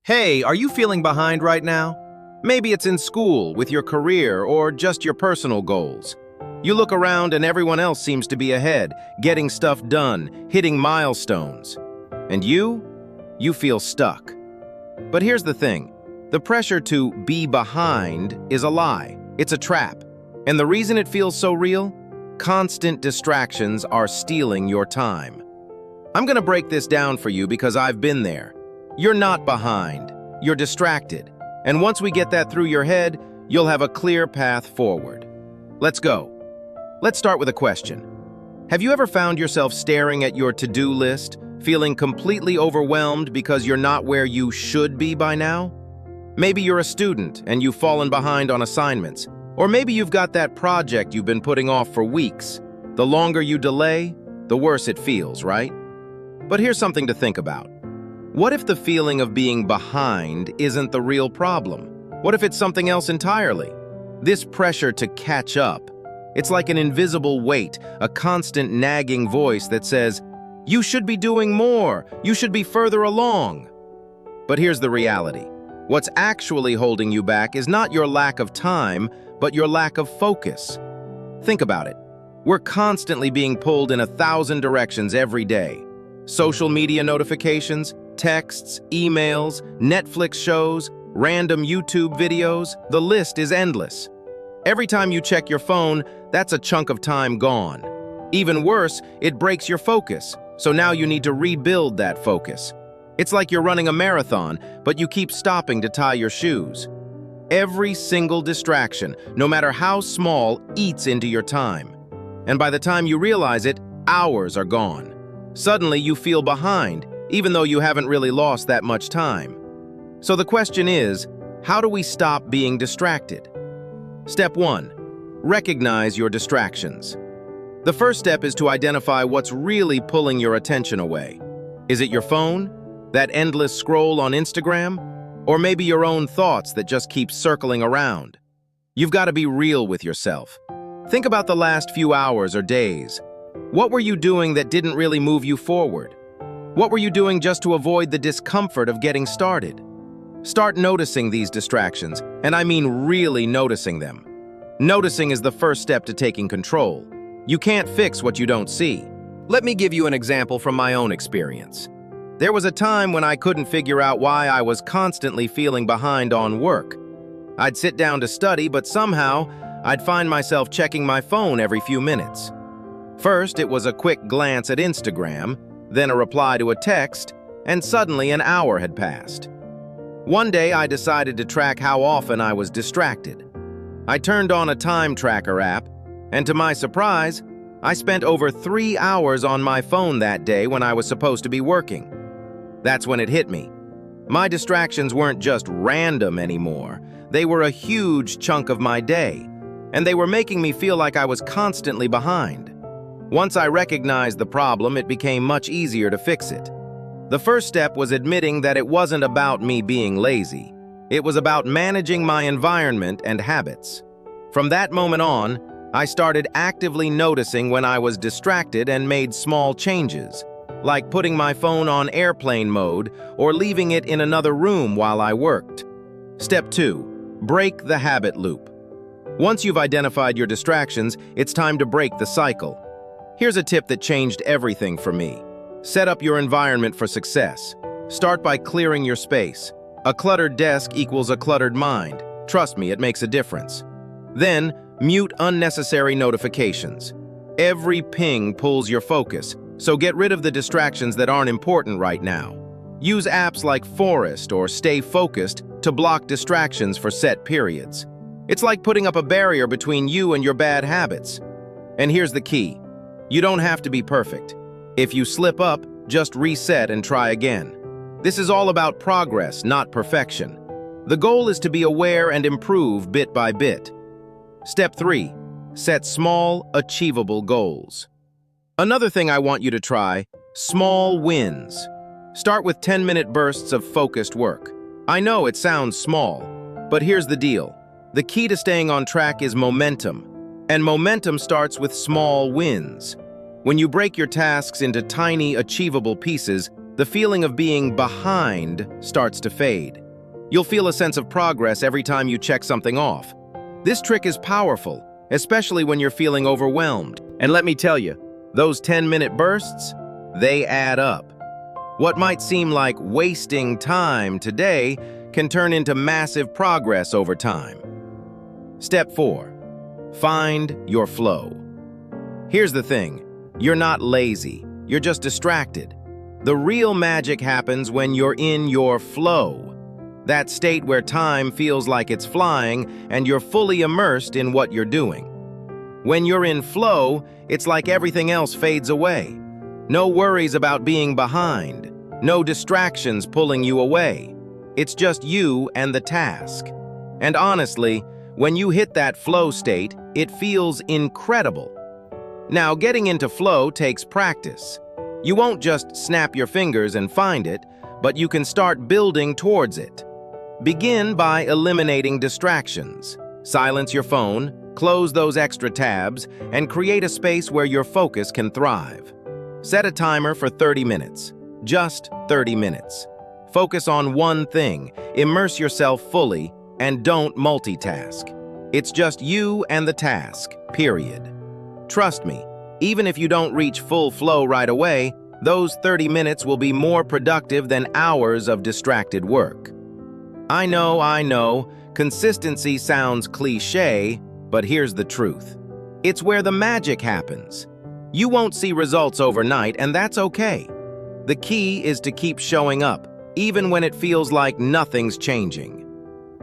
Hey, are you feeling behind right now? Maybe it's in school, with your career, or just your personal goals. You look around and everyone else seems to be ahead, getting stuff done, hitting milestones. And you feel stuck. But here's the thing. The pressure to be behind is a lie. It's a trap. And the reason it feels so real? Constant distractions are stealing your time. I'm gonna break this down for you because I've been there. You're not behind, you're distracted. And once we get that through your head, you'll have a clear path forward. Let's go. Let's start with a question. Have you ever found yourself staring at your to-do list, feeling completely overwhelmed because you're not where you should be by now? Maybe you're a student and you've fallen behind on assignments. Or maybe you've got that project you've been putting off for weeks. The longer you delay, the worse it feels, right? But here's something to think about. What if the feeling of being behind isn't the real problem? What if it's something else entirely? This pressure to catch up, it's like an invisible weight, a constant nagging voice that says, "You should be doing more, you should be further along." But here's the reality. What's actually holding you back is not your lack of time, but your lack of focus. Think about it. We're constantly being pulled in 1,000 directions every day. Social media notifications, texts, emails, Netflix shows, random YouTube videos, the list is endless. Every time you check your phone, that's a chunk of time gone. Even worse, it breaks your focus, so now you need to rebuild that focus. It's like you're running a marathon, but you keep stopping to tie your shoes. Every single distraction, no matter how small, eats into your time. And by the time you realize it, hours are gone. Suddenly you feel behind, even though you haven't really lost that much time. So the question is, how do we stop being distracted? Step 1. Recognize your distractions. The first step is to identify what's really pulling your attention away. Is it your phone? That endless scroll on Instagram? Or maybe your own thoughts that just keep circling around? You've got to be real with yourself. Think about the last few hours or days. What were you doing that didn't really move you forward? What were you doing just to avoid the discomfort of getting started? Start noticing these distractions, and I mean really noticing them. Noticing is the first step to taking control. You can't fix what you don't see. Let me give you an example from my own experience. There was a time when I couldn't figure out why I was constantly feeling behind on work. I'd sit down to study, but somehow I'd find myself checking my phone every few minutes. First, it was a quick glance at Instagram, then a reply to a text, and suddenly an hour had passed. One day, I decided to track how often I was distracted. I turned on a time tracker app, and to my surprise, I spent over 3 hours on my phone that day when I was supposed to be working. That's when it hit me. My distractions weren't just random anymore. They were a huge chunk of my day, and they were making me feel like I was constantly behind. Once I recognized the problem, it became much easier to fix it. The first step was admitting that it wasn't about me being lazy. It was about managing my environment and habits. From that moment on, I started actively noticing when I was distracted and made small changes, like putting my phone on airplane mode or leaving it in another room while I worked. Step 2. Break the habit loop. Once you've identified your distractions, it's time to break the cycle. Here's a tip that changed everything for me. Set up your environment for success. Start by clearing your space. A cluttered desk equals a cluttered mind. Trust me, it makes a difference. Then, mute unnecessary notifications. Every ping pulls your focus, so get rid of the distractions that aren't important right now. Use apps like Forest or Stay Focused to block distractions for set periods. It's like putting up a barrier between you and your bad habits. And here's the key. You don't have to be perfect. If you slip up, just reset and try again. This is all about progress, not perfection. The goal is to be aware and improve bit by bit. Step 3. Set small, achievable goals. Another thing I want you to try, small wins. Start with 10-minute bursts of focused work. I know it sounds small, but here's the deal. The key to staying on track is momentum. And momentum starts with small wins. When you break your tasks into tiny, achievable pieces, the feeling of being behind starts to fade. You'll feel a sense of progress every time you check something off. This trick is powerful, especially when you're feeling overwhelmed. And let me tell you, those 10-minute bursts, they add up. What might seem like wasting time today can turn into massive progress over time. Step 4. Find your flow. Here's the thing, you're not lazy, you're just distracted. The real magic happens when you're in your flow, that state where time feels like it's flying and you're fully immersed in what you're doing. When you're in flow, it's like everything else fades away. No worries about being behind, no distractions pulling you away. It's just you and the task. And honestly, when you hit that flow state, it feels incredible. Now, getting into flow takes practice. You won't just snap your fingers and find it, but you can start building towards it. Begin by eliminating distractions. Silence your phone, close those extra tabs, and create a space where your focus can thrive. Set a timer for 30 minutes. Just 30 minutes. Focus on one thing, immerse yourself fully, and don't multitask. It's just you and the task, period. Trust me, even if you don't reach full flow right away, those 30 minutes will be more productive than hours of distracted work. I know, consistency sounds cliché, but here's the truth. It's where the magic happens. You won't see results overnight, and that's okay. The key is to keep showing up, even when it feels like nothing's changing.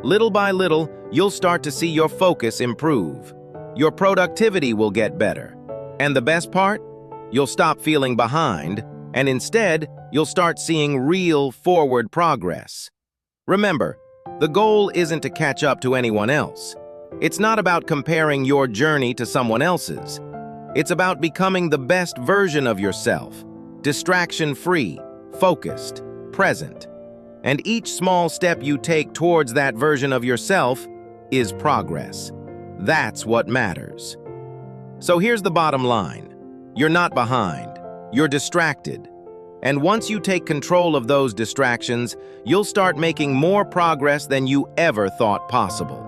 Little by little, you'll start to see your focus improve. Your productivity will get better. And the best part? You'll stop feeling behind, and instead, you'll start seeing real forward progress. Remember, the goal isn't to catch up to anyone else. It's not about comparing your journey to someone else's. It's about becoming the best version of yourself, distraction-free, focused, present. And each small step you take towards that version of yourself is progress. That's what matters. So here's the bottom line. You're not behind. You're distracted. And once you take control of those distractions, you'll start making more progress than you ever thought possible.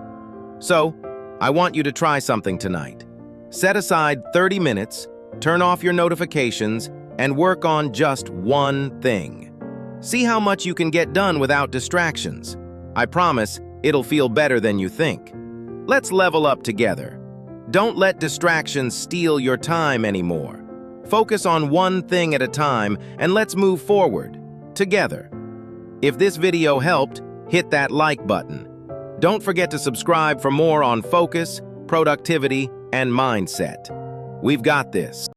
So, I want you to try something tonight. Set aside 30 minutes, turn off your notifications, and work on just one thing. See how much you can get done without distractions. I promise it'll feel better than you think. Let's level up together. Don't let distractions steal your time anymore. Focus on one thing at a time and let's move forward, together. If this video helped, hit that like button. Don't forget to subscribe for more on focus, productivity, and mindset. We've got this.